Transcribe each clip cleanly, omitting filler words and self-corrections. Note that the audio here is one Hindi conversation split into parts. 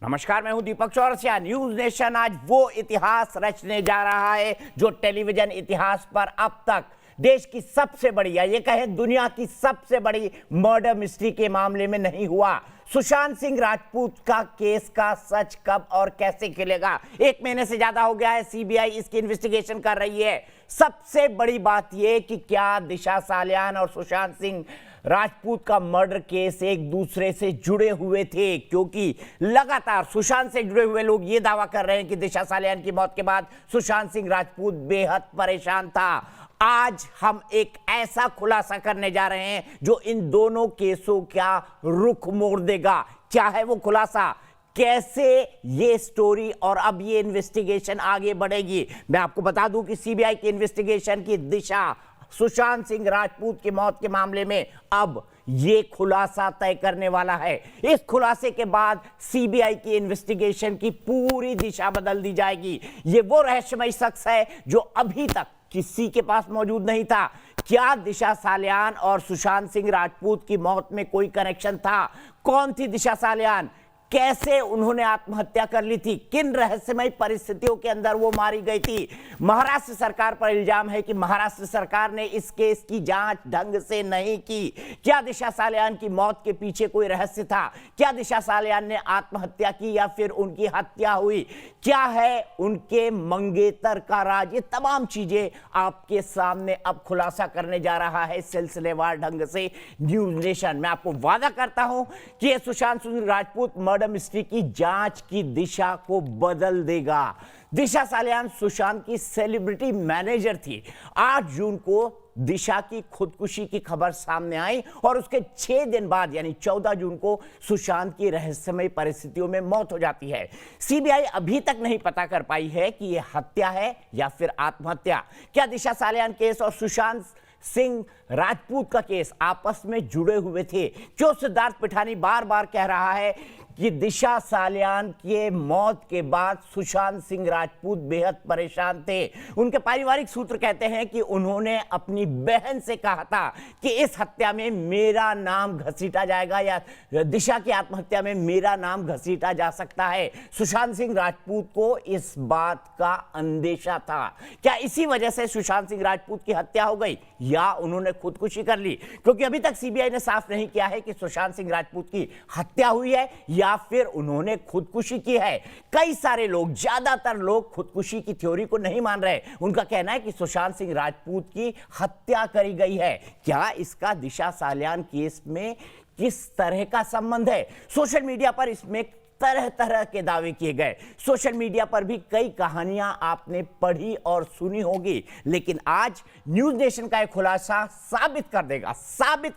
नमस्कार, मैं हूं दीपक चौरसिया। न्यूज नेशन आज वो इतिहास रचने जा रहा है जो टेलीविजन इतिहास पर अब तक देश की सबसे बड़ी या ये कहें दुनिया की सबसे बड़ी मर्डर मिस्ट्री के मामले में नहीं हुआ। सुशांत सिंह राजपूत का केस का सच कब और कैसे खुलेगा? 1 महीने से ज्यादा हो गया है, सीबीआई इसकी इन्वेस्टिगेशन कर रही है। सबसे बड़ी बात यह कि क्या दिशा सालियान और सुशांत सिंह राजपूत का मर्डर केस एक दूसरे से जुड़े हुए थे, क्योंकि लगातार सुशांत से जुड़े हुए लोग ये दावा कर रहे हैं कि दिशा सालियान की मौत के बाद सुशांत सिंह राजपूत बेहद परेशान था। आज हम एक ऐसा खुलासा करने जा रहे हैं जो इन दोनों केसों का रुख मोड़ देगा। क्या है वो खुलासा? कैसे ये स्टोरी और अब ये इन्वेस्टिगेशन आगे बढ़ेगी? मैं आपको बता दूं कि सीबीआई की इन्वेस्टिगेशन की दिशा सुशांत सिंह राजपूत की मौत के मामले में अब ये खुलासा तय करने वाला है। इस खुलासे के बाद सीबीआई की इन्वेस्टिगेशन की पूरी दिशा बदल दी जाएगी। ये वो रहस्यमय शख्स है जो अभी तक किसी के पास मौजूद नहीं था। क्या दिशा सालियान और सुशांत सिंह राजपूत की मौत में कोई कनेक्शन था? कौन थी दिशा सालियान? कैसे उन्होंने आत्महत्या कर ली थी? किन रहस्यमय परिस्थितियों के अंदर वो मारी गई थी? महाराष्ट्र सरकार पर इल्जाम है कि महाराष्ट्र सरकार ने इस केस की जांच ढंग से नहीं की। क्या दिशा सालियान की मौत के पीछे कोई रहस्य था? क्या दिशा सालियान ने आत्महत्या की या फिर उनकी हत्या हुई? क्या है उनके मंगेतर का राज? ये तमाम चीजें आपके सामने अब खुलासा करने जा रहा है सिलसिलेवार ढंग से न्यूज नेशन। मैं आपको वादा करता हूं कि ये सुशांत सिंह राजपूत मर्डर मिस्ट्री की जांच की दिशा को बदल देगा। दिशा सालियान सुशांत की सेलिब्रिटी मैनेजर थी। 8 जून को दिशा की खुदकुशी की खबर सामने आई और उसके 6 दिन बाद यानी 14 जून को सुशांत की रहस्यमय परिस्थितियों में मौत हो जाती है। सीबीआई अभी तक नहीं पता कर पाई है कि यह हत्या है या फिर आत्महत्या। क्या दिशा सालियान केस और सुशांत सिंह राजपूत का केस आपस में जुड़े हुए थे? क्यों सिद्धार्थ पिठानी बार बार कह रहा है कि दिशा सालियान के मौत के बाद सुशांत सिंह राजपूत बेहद परेशान थे? उनके पारिवारिक सूत्र कहते हैं कि उन्होंने अपनी बहन से कहा था कि इस हत्या में मेरा नाम घसीटा जाएगा या दिशा की आत्महत्या में मेरा नाम घसीटा जा सकता है। सुशांत सिंह राजपूत को इस बात का अंदेशा था। क्या इसी वजह से सुशांत सिंह राजपूत की हत्या हो गई या उन्होंने खुदकुशी कर ली? क्योंकि अभी तक सीबीआई ने साफ नहीं किया है कि सुशांत सिंह राजपूत की हत्या हुई है या फिर उन्होंने खुदकुशी की है। कई सारे लोग, ज्यादातर लोग खुदकुशी की थ्योरी को नहीं मान रहे। उनका कहना है कि सुशांत सिंह राजपूत की हत्या करी गई है। क्या इसका दिशा सालियान केस में किस तरह का संबंध है? सोशल मीडिया पर इसमें तरह तरह के दावे किए गए। सोशल मीडिया पर भी कई कहानियां आपने पढ़ी और सुनी होगी, लेकिन आज न्यूज नेशन का एक खुलासा साबित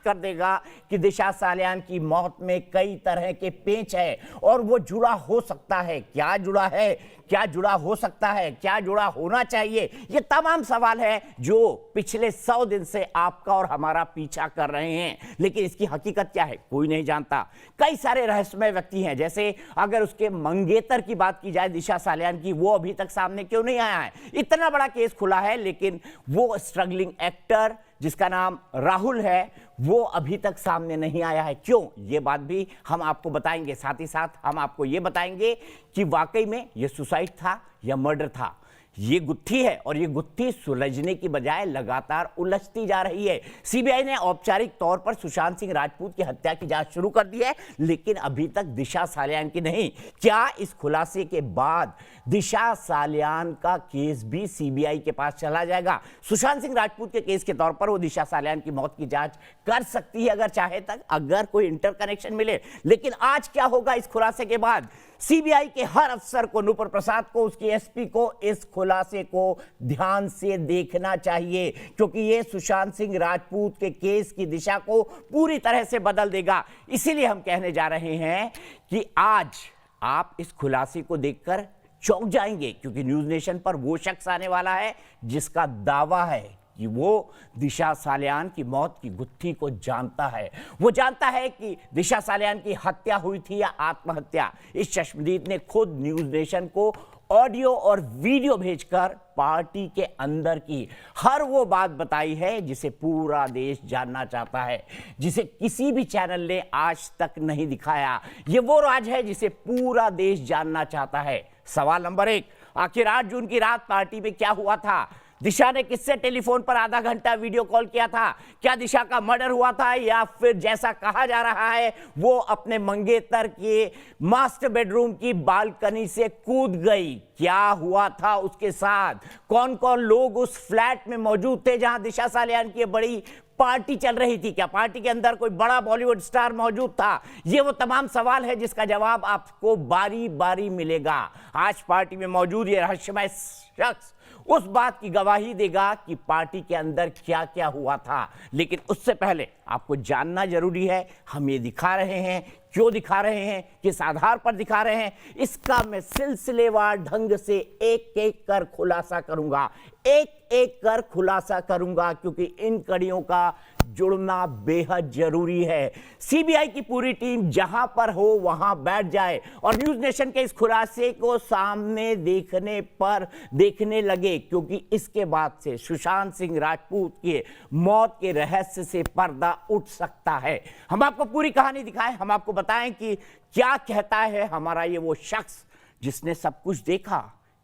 कर देगा कि दिशा सालियान की मौत में कई तरह के पेंच है और वो जुड़ा हो सकता है। क्या जुड़ा है? क्या जुड़ा हो सकता है? क्या जुड़ा होना चाहिए? ये तमाम सवाल है जो पिछले 100 दिन से आपका और हमारा पीछा कर रहे हैं, लेकिन इसकी हकीकत क्या है कोई नहीं जानता। कई सारे रहस्यमय व्यक्ति हैं, जैसे अगर उसके मंगेतर की बात की जाए दिशा सालियान की, वो अभी तक सामने क्यों नहीं आया है? इतना बड़ा केस खुला है लेकिन वो स्ट्रगलिंग एक्टर जिसका नाम राहुल है वो अभी तक सामने नहीं आया है। क्यों? ये बात भी हम आपको बताएंगे। साथ ही साथ हम आपको ये बताएंगे कि वाकई में ये सुसाइड था या मर्डर था। ये गुत्थी है और ये गुत्थी सुलझने की बजाय लगातार उलझती जा रही है। सीबीआई ने औपचारिक तौर पर सुशांत सिंह राजपूत की हत्या की जांच शुरू कर दी है, लेकिन अभी तक दिशा सालियान की नहीं। क्या इस खुलासे के बाद दिशा सालियान का केस भी सीबीआई के पास चला जाएगा? सुशांत सिंह राजपूत के केस के तौर पर वो दिशा सालियान की मौत की जांच कर सकती है अगर चाहे तक, अगर कोई इंटरकनेक्शन मिले। लेकिन आज क्या होगा इस खुलासे के बाद? सीबीआई के हर अफसर को, नुपुर प्रसाद को, उसकी एसपी को इस खुलासे को ध्यान से देखना चाहिए, क्योंकि ये सुशांत सिंह राजपूत के केस की दिशा को पूरी तरह से बदल देगा। इसीलिए हम कहने जा रहे हैं कि आज आप इस खुलासे को देखकर चौंक जाएंगे, क्योंकि न्यूज नेशन पर वो शख्स आने वाला है जिसका दावा है कि वो दिशा सालियान की मौत की गुत्थी को जानता है। वो जानता है कि दिशा सालियान की हत्या हुई थी या आत्महत्या। इस चश्मदीद ने खुद न्यूज नेशन को ऑडियो और वीडियो भेजकर पार्टी के अंदर की हर वो बात बताई है जिसे पूरा देश जानना चाहता है, जिसे किसी भी चैनल ने आज तक नहीं दिखाया। ये वो राज है जिसे पूरा देश जानना चाहता है। सवाल नंबर 1, आखिर 8 जून की रात पार्टी में क्या हुआ था? दिशा ने किससे टेलीफोन पर आधा घंटा वीडियो कॉल किया था? क्या दिशा का मर्डर हुआ था या फिर जैसा कहा जा रहा है वो अपने मंगेतर के मास्टर बेडरूम की बालकनी से कूद गई? क्या हुआ था उसके साथ? कौन कौन लोग उस फ्लैट में मौजूद थे जहां दिशा सालियान की बड़ी पार्टी चल रही थी? क्या पार्टी के अंदर कोई बड़ा बॉलीवुड स्टार मौजूद था? ये वो तमाम सवाल है जिसका जवाब आपको बारी बारी मिलेगा। आज पार्टी में मौजूद ये रहस्यमय शख्स उस बात की गवाही देगा कि पार्टी के अंदर क्या क्या हुआ था। लेकिन उससे पहले आपको जानना जरूरी है, हम ये दिखा रहे हैं, क्यों दिखा रहे हैं, किस आधार पर दिखा रहे हैं, इसका मैं सिलसिलेवार ढंग से एक एक कर खुलासा करूंगा, एक एक कर खुलासा करूंगा, क्योंकि इन कड़ियों का जुड़ना बेहद जरूरी है। सीबीआई की पूरी टीम जहां पर हो वहां बैठ जाए और न्यूज नेशन के इस खुलासे को सामने देखने लगे, क्योंकि इसके बाद से सुशांत सिंह राजपूत के मौत के रहस्य से पर्दा उठ सकता है। हम आपको पूरी कहानी दिखाएं, हम आपको बताएं कि क्या कहता है हमारा ये वो शख्स जिसने सब कुछ देखा।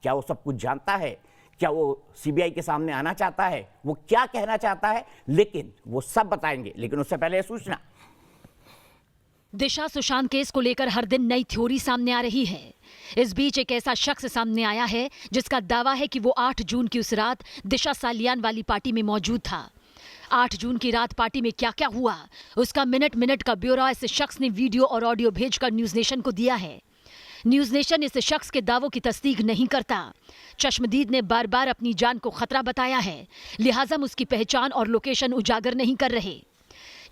क्या वो सब कुछ जानता है? क्या वो सीबीआई के सामने आना चाहता है? वो क्या कहना चाहता है? लेकिन वो सब बताएंगे। लेकिन उससे पहले सूचना, दिशा सुशांत केस को लेकर हर दिन नई थ्योरी सामने आ रही है। इस बीच एक ऐसा शख्स सामने आया है जिसका दावा है कि वो 8 जून की उस रात दिशा सालियान वाली पार्टी में मौजूद था। 8 जून की रात पार्टी में क्या क्या हुआ उसका मिनट मिनट का ब्यौरा इस शख्स ने वीडियो और ऑडियो भेजकर न्यूज नेशन को दिया है। न्यूज नेशन इस शख्स के दावों की तस्दीक नहीं करता। चश्मदीद ने बार बार अपनी जान को खतरा बताया है, लिहाजा हम उसकी पहचान और लोकेशन उजागर नहीं कर रहे।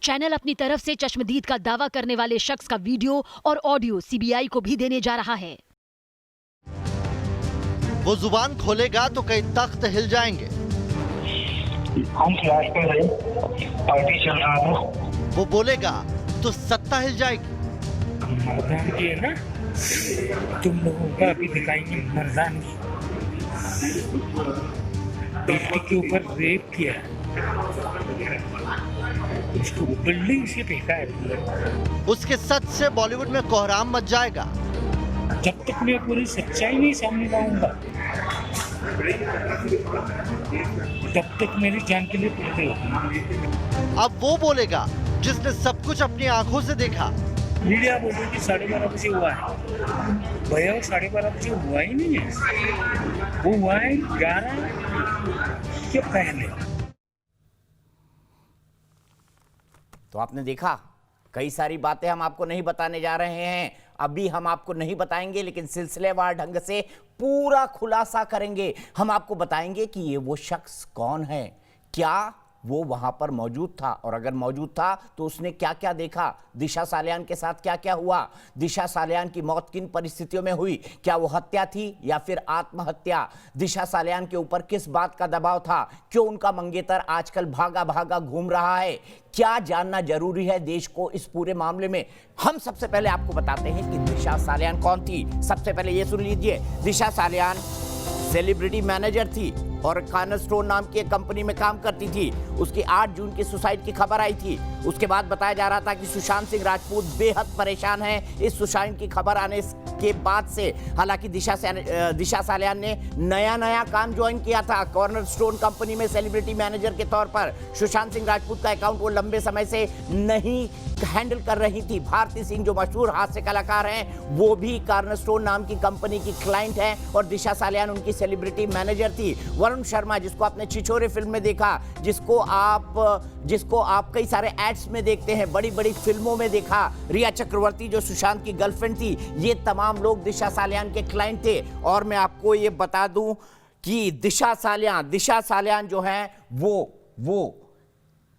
चैनल अपनी तरफ से चश्मदीद का दावा करने वाले शख्स का वीडियो और ऑडियो सीबीआई को भी देने जा रहा है। वो जुबान खोलेगा तो कई तख्त हिल जाएंगे। हम फ्लैट पे रहे, पार्टी चल रहा था। वो बोलेगा तो सत्ता हिल जाएगी। मर्दान की है ना, तुम लोगों का अभी दिखाएंगे मर्दान की। बेटी के ऊपर रेप किया, उसको बिल्डिंग से फेंका है। उसके सच से बॉलीवुड में कोहराम मच जाएगा। जब तक मैं पूरी सच्चाई नहीं सामने लाऊंगा तब तक मेरी जान के लिए पड़ते हो। अब वो बोलेगा जिसने सब कुछ अपनी आंखों से देखा। मीडिया बोल रही कि 12:30 बजे हुआ है, भैया वो 12:30 बजे हुआ ही नहीं है, वो हुआ है 11 के पहले। तो आपने देखा, कई सारी बातें हम आपको नहीं बताने जा रहे हैं, अभी हम आपको नहीं बताएंगे, लेकिन सिलसिलेवार ढंग से पूरा खुलासा करेंगे। हम आपको बताएंगे कि ये वो शख्स कौन है, क्या वो वहां पर मौजूद था, और अगर मौजूद था तो उसने क्या क्या देखा, दिशा सालियान के साथ क्या क्या हुआ, दिशा सालियान की मौत किन परिस्थितियों में हुई, क्या वो हत्या थी या फिर आत्महत्या, दिशा सालियान के ऊपर किस बात का दबाव था, क्यों उनका मंगेतर आजकल भागा भागा घूम रहा है, क्या जानना जरूरी है देश को इस पूरे मामले में। हम सबसे पहले आपको बताते हैं कि दिशा सालियान कौन थी। सबसे पहले ये सुन लीजिए, दिशा सालियान सेलिब्रिटी मैनेजर थी और कॉर्नरस्टोन नाम की एक कंपनी में काम करती थी। उसकी 8 जून की सुसाइड की खबर आई थी। उसके बाद बताया जा रहा था कि सुशांत सिंह राजपूत बेहद परेशान हैं इस सुसाइड की खबर आने के बाद से। हालांकि दिशा सालियान ने नया काम ज्वाइन किया था कॉर्नरस्टोन कंपनी में सेलिब्रिटी मैनेजर के तौर पर। सुशांत सिंह राजपूत का अकाउंट वो लंबे समय से नहीं हैंडल कर रही थी। भारती सिंह जो मशहूर हास्य कलाकार हैं, वो भी कॉर्नरस्टोन नाम की कंपनी की क्लाइंट हैं और दिशा सालियान उनकी सेलिब्रिटी मैनेजर थी। वरुण शर्मा, जिसको आपने छिछोरे फिल्म में देखा, जिसको आप कई सारे एड्स में देखते हैं, बड़ी बड़ी फिल्मों में देखा, रिया चक्रवर्ती जो सुशांत की गर्लफ्रेंड थी, ये तमाम लोग दिशा सालियान के क्लाइंट थे। और मैं आपको ये बता दूं कि दिशा सालियान जो है वो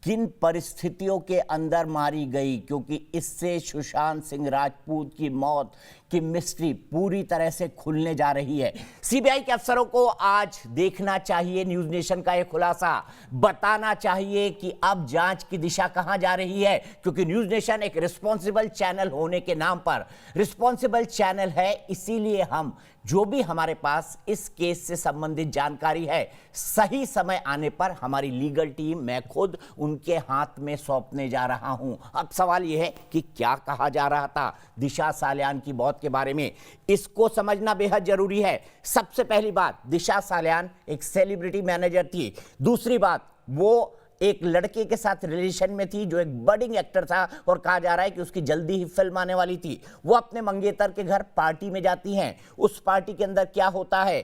किन परिस्थितियों के अंदर मारी गई, क्योंकि इससे सुशांत सिंह राजपूत की मौत की मिस्ट्री पूरी तरह से खुलने जा रही है। सीबीआई के अफसरों को आज देखना चाहिए न्यूज नेशन का यह खुलासा, बताना चाहिए कि अब जांच की दिशा कहां जा रही है, क्योंकि न्यूज नेशन एक रिस्पॉन्सिबल चैनल होने के नाम पर रिस्पॉन्सिबल चैनल है। इसीलिए हम जो भी हमारे पास इस केस से संबंधित जानकारी है, सही समय आने पर हमारी लीगल टीम, मैं खुद उनके हाथ में सौंपने जा रहा हूं। अब सवाल यह है कि क्या कहा जा रहा था दिशा सालियान की मौत के बारे में, इसको समझना बेहद जरूरी है। सबसे पहली बात, दिशा सालियान एक सेलिब्रिटी मैनेजर थी। दूसरी बात, वो एक लड़के के साथ रिलेशन में थी जो एक बडिंग एक्टर था और कहा जा रहा है कि उसकी जल्दी ही फिल्म आने वाली थी। वो अपने मंगेतर के घर पार्टी में जाती हैं। उस पार्टी के अंदर क्या होता है,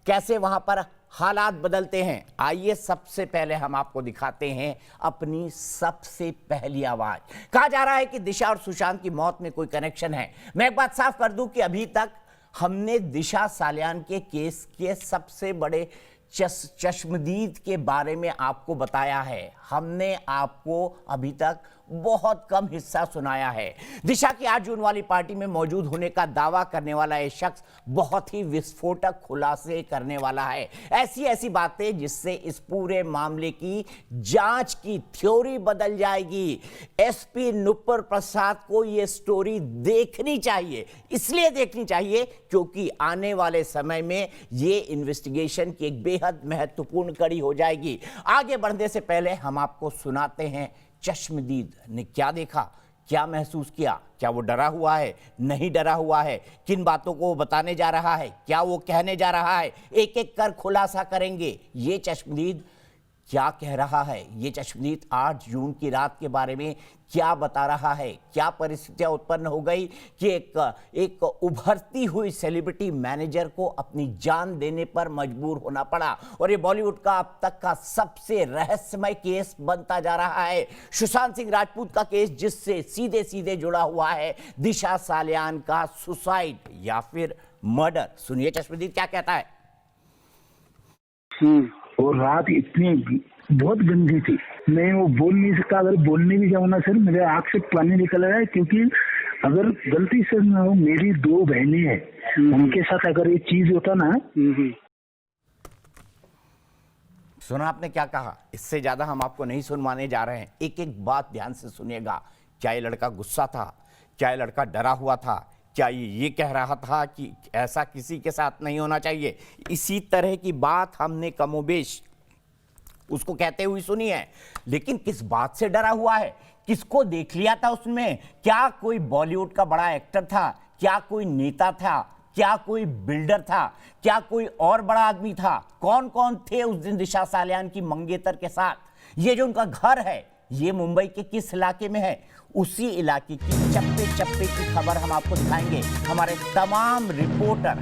कैसे वहां पर हालात बदलते हैं, आइए सबसे पहले हम आपको दिखाते हैं अपनी सबसे पहली आवाज। कहा जा रहा है कि दिशा और सुशांत की मौत में कोई कनेक्शन है। मैं एक बात साफ कर दूं कि अभी तक हमने दिशा सालियान के केस के सबसे बड़े चश्मदीद के बारे में आपको बताया है। हमने आपको अभी तक बहुत कम हिस्सा सुनाया है। दिशा की 8 जून वाली पार्टी में मौजूद होने का दावा करने वाला यह शख्स बहुत ही विस्फोटक खुलासे करने वाला है। ऐसी बातें जिससे इस पूरे मामले की जांच की थ्योरी बदल जाएगी। एसपी नुपुर प्रसाद को यह स्टोरी देखनी चाहिए, इसलिए देखनी चाहिए क्योंकि आने वाले समय में यह इन्वेस्टिगेशन की एक बेहद महत्वपूर्ण कड़ी हो जाएगी। आगे बढ़ने से पहले हम आपको सुनाते हैं चश्मदीद ने क्या देखा, क्या महसूस किया, क्या वो डरा हुआ है, नहीं डरा हुआ है, किन बातों को वो बताने जा रहा है, क्या वो कहने जा रहा है, एक एक कर खुलासा करेंगे। ये चश्मदीद क्या कह रहा है, ये चश्मदीद 8 जून की रात के बारे में क्या बता रहा है, क्या परिस्थितियां उत्पन्न हो गई कि एक उभरती हुई सेलिब्रिटी मैनेजर को अपनी जान देने पर मजबूर होना पड़ा। और ये बॉलीवुड का अब तक का सबसे रहस्यमय केस बनता जा रहा है, सुशांत सिंह राजपूत का केस, जिससे सीधे सीधे जुड़ा हुआ है दिशा सालियान का सुसाइड या फिर मर्डर। सुनिए चश्मदीद क्या कहता है। और रात इतनी बहुत गंदी थी, मैं वो बोल नहीं सकता। अगर बोलने भी जाऊँ ना सर, मेरे आँख से पानी निकल रहा है, क्योंकि अगर गलती से ना हो, मेरी 2 बहनें हैं, उनके साथ अगर ये चीज होता ना। सुना आपने क्या कहा, इससे ज्यादा हम आपको नहीं सुनवाने जा रहे हैं। एक एक बात ध्यान से सुनिएगा। क्या ये लड़का गुस्सा था, क्या ये लड़का डरा हुआ था, क्या ये कह रहा था कि ऐसा किसी के साथ नहीं होना चाहिए। इसी तरह की बात हमने कमोबेश उसको कहते हुए सुनी है। लेकिन किस बात से डरा हुआ है, किसको देख लिया था उसमें, क्या कोई बॉलीवुड का बड़ा एक्टर था, क्या कोई नेता था, क्या कोई बिल्डर था, क्या कोई और बड़ा आदमी था, कौन कौन थे उस दिन दिशा सालियान की मंगेतर के साथ। ये जो उनका घर है, ये मुंबई के किस इलाके में है, उसी इलाके की चप्पे चप्पे की खबर हम आपको दिखाएंगे। हमारे तमाम रिपोर्टर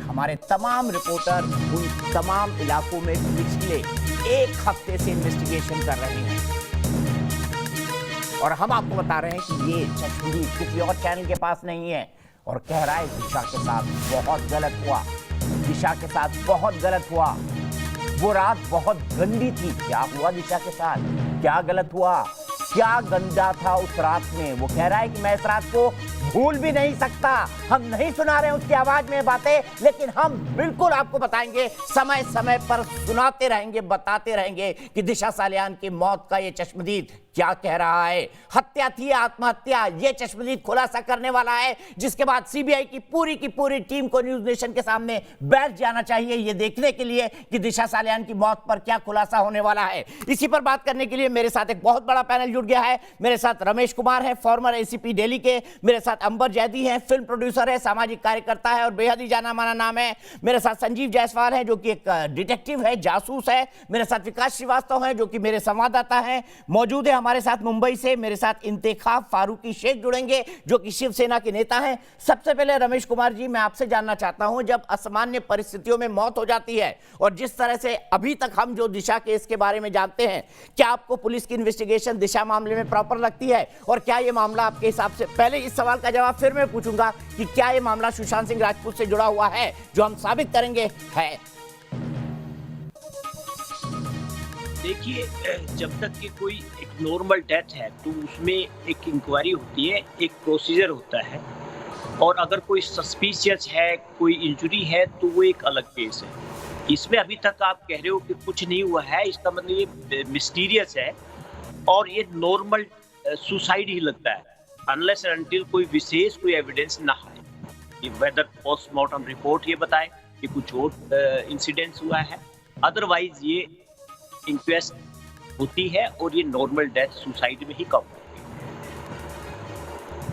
उन तमाम इलाकों में पिछले 1 हफ्ते से इन्वेस्टिगेशन कर रहे हैं और हम आपको बता रहे हैं कि ये चश्मदीद किसी और चैनल के पास नहीं है और कह रहा है दिशा के साथ बहुत गलत हुआ, दिशा के साथ बहुत गलत हुआ, वो रात बहुत गंदी थी। क्या हुआ दिशा के साथ, क्या गलत हुआ, क्या गंदा था उस रात में। वो कह रहा है कि मैं इस रात को भूल भी नहीं सकता। हम नहीं सुना रहे हैं उसकी आवाज में बातें, लेकिन हम बिल्कुल आपको बताएंगे, समय समय पर सुनाते रहेंगे, बताते रहेंगे कि दिशा सालियान की मौत का ये चश्मदीद क्या कह रहा है। हत्या थी या आत्महत्या, ये चश्मदीद खुलासा करने वाला है, जिसके बाद सीबीआई की पूरी टीम को न्यूज नेशन के सामने बैठ जाना चाहिए ये देखने के लिए कि दिशा सालियान की मौत पर क्या खुलासा होने वाला है। इसी पर बात करने के लिए मेरे साथ एक बहुत बड़ा पैनल जुड़ गया है। मेरे साथ रमेश कुमार है, फॉर्मर एसीपी दिल्ली के। मेरे साथ अंबर जैदी है, फिल्म प्रोड्यूसर है, सामाजिक कार्यकर्ता है और बेहद ही जाना माना नाम है। मेरे साथ संजीव जायसवाल है जो कि एक डिटेक्टिव है, जासूस है। मेरे साथ विकास श्रीवास्तव है जो कि मेरे संवाददाता है। मौजूद है हमारे साथ मुंबई से मेरे साथ इंतेखाब फारूकी शेख जुड़ेंगे जो कि शिवसेना के नेता हैं। सबसे पहले रमेश कुमार जी, मैं आपसे जानना चाहता हूं, जब असामान्य परिस्थितियों में मौत हो जाती है और जिस तरह से अभी तक हम जो दिशा केस के बारे में जानते हैं, क्या आपको पुलिस की इन्वेस्टिगेशन दिशा मामले में प्रॉपर लगती है? और क्या ये मामला आपके हिसाब से, पहले इस सवाल का जवाब फिर मैं पूछूंगा कि क्या ये मामला सुशांत सिंह राजपूत से जुड़ा हुआ है, जो हम साबित करेंगे है? देखिए, जब तक कि कोई नॉर्मल डेथ है तो उसमें एक इंक्वायरी होती है, एक प्रोसीजर होता है और अगर कोई सस्पिशियस है, कोई इंजरी है, तो वो एक अलग केस है। इसमें अभी तक आप कह रहे हो कि कुछ नहीं हुआ है, इसका मतलब ये मिस्टीरियस है और ये नॉर्मल सुसाइड ही लगता है, अनलेस एंड अनटिल कोई विशेष कोई एविडेंस ना है। ये वेदर पोस्टमार्टम रिपोर्ट ये बताए कि कुछ और इंसिडेंट्स हुआ है, अदरवाइज ये इंक्वेस्ट होती है और ये नॉर्मल डेथ सुसाइड में ही काउंट होती है।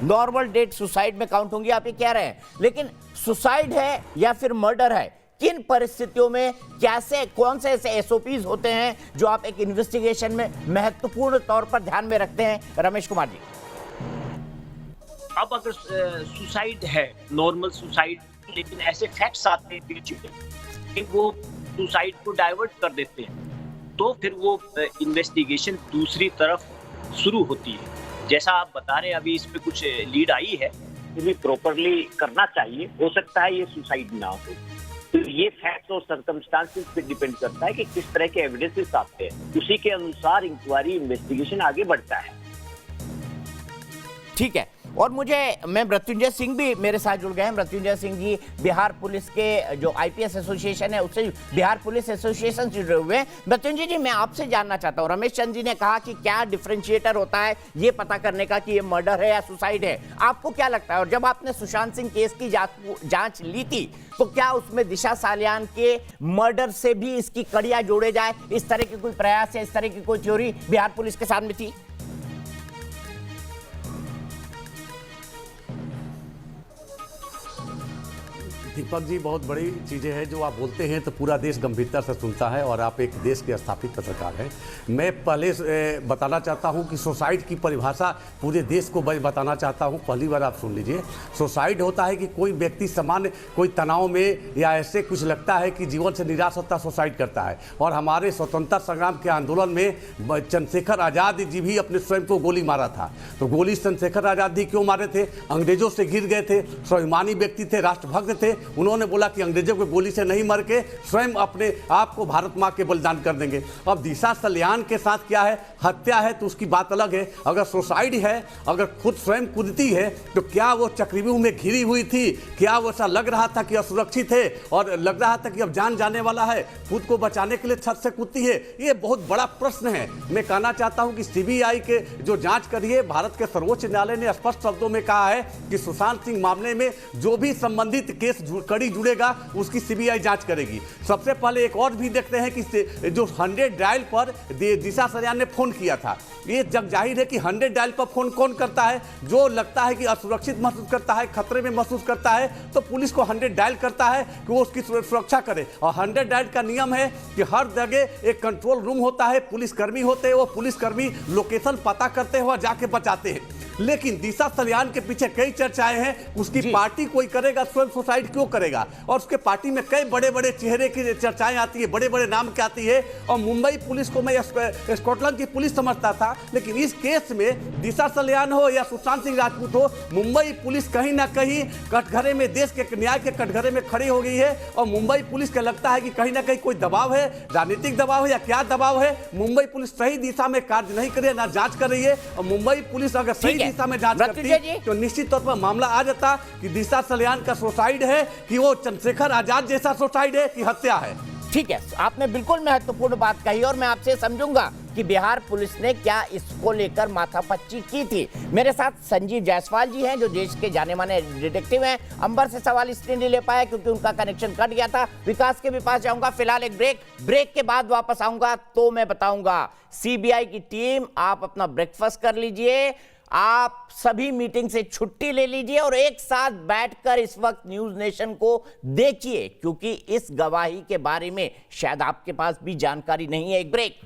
नॉर्मल डेथ सुसाइड में काउंट होंगी, आप ये कह रहे हैं। लेकिन सुसाइड है या फिर मर्डर है, किन परिस्थितियों में कैसे, कौन से ऐसे एसओपीज होते हैं जो आप एक इन्वेस्टिगेशन में महत्वपूर्ण तौर पर ध्यान में रखते हैं, रमेश कुमार जी? अब अगर सुसाइड है, नॉर्मल सुसाइड, लेकिन ऐसे फैक्ट्स आते हैं पीछे कि वो सुसाइड को डाइवर्ट कर देते हैं, तो फिर वो इन्वेस्टिगेशन दूसरी तरफ शुरू होती है। जैसा आप बता रहे हैं, अभी इस पे कुछ लीड आई है, इन्हें प्रॉपरली करना चाहिए, हो सकता है ये सुसाइड ना हो। तो ये फैक्ट्स और सर्कमस्टांसेस पे डिपेंड करता है कि किस तरह के एविडेंसेस आते हैं, उसी के अनुसार इंक्वायरी इन्वेस्टिगेशन आगे बढ़ता है। ठीक है। और मैं मृत्युंजय सिंह भी मेरे साथ जुड़ गए हैं। मृत्युंजय सिंह जी बिहार पुलिस के जो आईपीएस एसोसिएशन है उससे, बिहार पुलिस एसोसिएशन से जुड़े हुए हैं। मृत्युंजय जी, मैं आपसे जानना चाहता हूँ, रमेश चंद जी ने कहा कि क्या डिफरेंशिएटर होता है ये पता करने का कि ये मर्डर है या सुसाइड है, आपको क्या लगता है? और जब आपने सुशांत सिंह केस की जांच ली थी तो क्या उसमें दिशा सालियान के मर्डर से भी इसकी कड़ियां जोड़े जाए, इस तरह की कोई प्रयास या इस तरह की कोई थ्योरी बिहार पुलिस के सामने थी? दीपक जी, बहुत बड़ी चीज़ें हैं जो आप बोलते हैं तो पूरा देश गंभीरता से सुनता है और आप एक देश के स्थापित पत्रकार हैं। मैं पहले बताना चाहता हूं कि सुसाइड की परिभाषा पूरे देश को बताना चाहता हूं। पहली बार आप सुन लीजिए, सुसाइड होता है कि कोई व्यक्ति सामान्य कोई तनाव में या ऐसे कुछ लगता है कि जीवन से निराश होता, सुसाइड करता है। और हमारे स्वतंत्रता संग्राम के आंदोलन में चंद्रशेखर आज़ाद जी भी अपने स्वयं को गोली मारा था। तो गोली चंद्रशेखर आज़ाद जी क्यों मारे थे? अंग्रेजों से घिर गए थे, स्वाभिमानी व्यक्ति थे, राष्ट्रभक्त थे। उन्होंने बोला कि अंग्रेजों को गोली से नहीं मर के स्वयं अपने आप को भारत मां के बलिदान कर देंगे। अब दिशा सलियान के साथ क्या है? हत्या है तो उसकी बात अलग है। अगर सुसाइड है, अगर खुद स्वयं कूदती है, तो क्या वो चक्रव्यूह में घिरी हुई थी? क्या वो ऐसा लग रहा था कि असुरक्षित है और लग रहा था कि अब जान जाने वाला है, खुद को बचाने के लिए छत से कूदती है? ये बहुत बड़ा प्रश्न है। मैं कहना चाहता हूं कि सीबीआई के जो जांच करी है, भारत के सर्वोच्च न्यायालय ने स्पष्ट शब्दों में कहा है कि सुशांत सिंह मामले में जो भी संबंधित केस कड़ी जुड़ेगा उसकी सीबीआई जांच करेगी। सबसे पहले एक और भी देखते हैं कि जो 100 डायल पर दिशा सलियान ने फोन किया था, ये जग जाहिर है कि 100 डायल पर फोन कौन करता है? जो लगता है कि असुरक्षित महसूस करता है, खतरे में महसूस करता है, तो पुलिस को 100 डायल करता है कि वो उसकी सुरक्षा करे। और 100 डायल का नियम है कि हर जगह एक कंट्रोल रूम होता है, पुलिसकर्मी होते हैं, वो पुलिसकर्मी लोकेशन पता करते हैं और जाके बचाते हैं। लेकिन दिशा सलियान के पीछे कई चर्चाएं हैं, उसकी पार्टी कोई करेगा, स्वयं सुसाइड क्यों करेगा? और उसके पार्टी में कई बड़े बड़े चेहरे की चर्चाएं आती है, बड़े बड़े नाम की आती है। और मुंबई पुलिस को मैं स्कॉटलैंड की पुलिस समझता था, लेकिन इस केस में दिशा सलियान हो या सुशांत सिंह राजपूत हो, मुंबई पुलिस कहीं ना कहीं कटघरे में, देश के न्याय के कटघरे में खड़ी हो गई है। और मुंबई पुलिस का लगता है कि कहीं ना कहीं कोई दबाव है, राजनीतिक दबाव है या क्या दबाव है। मुंबई पुलिस सही दिशा में कार्य नहीं कर रही है, ना जांच कर रही है। और मुंबई पुलिस अगर सही दिशा में जांच करती तो निश्चित तौर पर मामला आ जाता कि दिशा सलियान का सुसाइड है कि वो चंद्रशेखर आजाद जैसा सुसाइड है कि हत्या है। ठीक है, आपने बिल्कुल महत्वपूर्ण बात कही और मैं आपसे समझूंगा कि बिहार पुलिस ने क्या इसको लेकर माथापच्ची की थी। मेरे साथ संजीव जायसवाल जी हैं जो देश के जाने माने डिटेक्टिव हैं। अंबर से सवाल इसलिए नहीं ले पाया क्योंकि उनका कनेक्शन कट गया था। विकास के भी पास जाऊंगा, फिलहाल एक ब्रेक के बाद वापस आऊंगा तो मैं बताऊंगा। सीबीआई की टीम, आप अपना ब्रेकफास्ट कर लीजिए, आप सभी मीटिंग से छुट्टी ले लीजिए और एक साथ बैठकर इस वक्त न्यूज नेशन को देखिए, क्योंकि इस गवाही के बारे में शायद आपके पास भी जानकारी नहीं है। एक ब्रेक।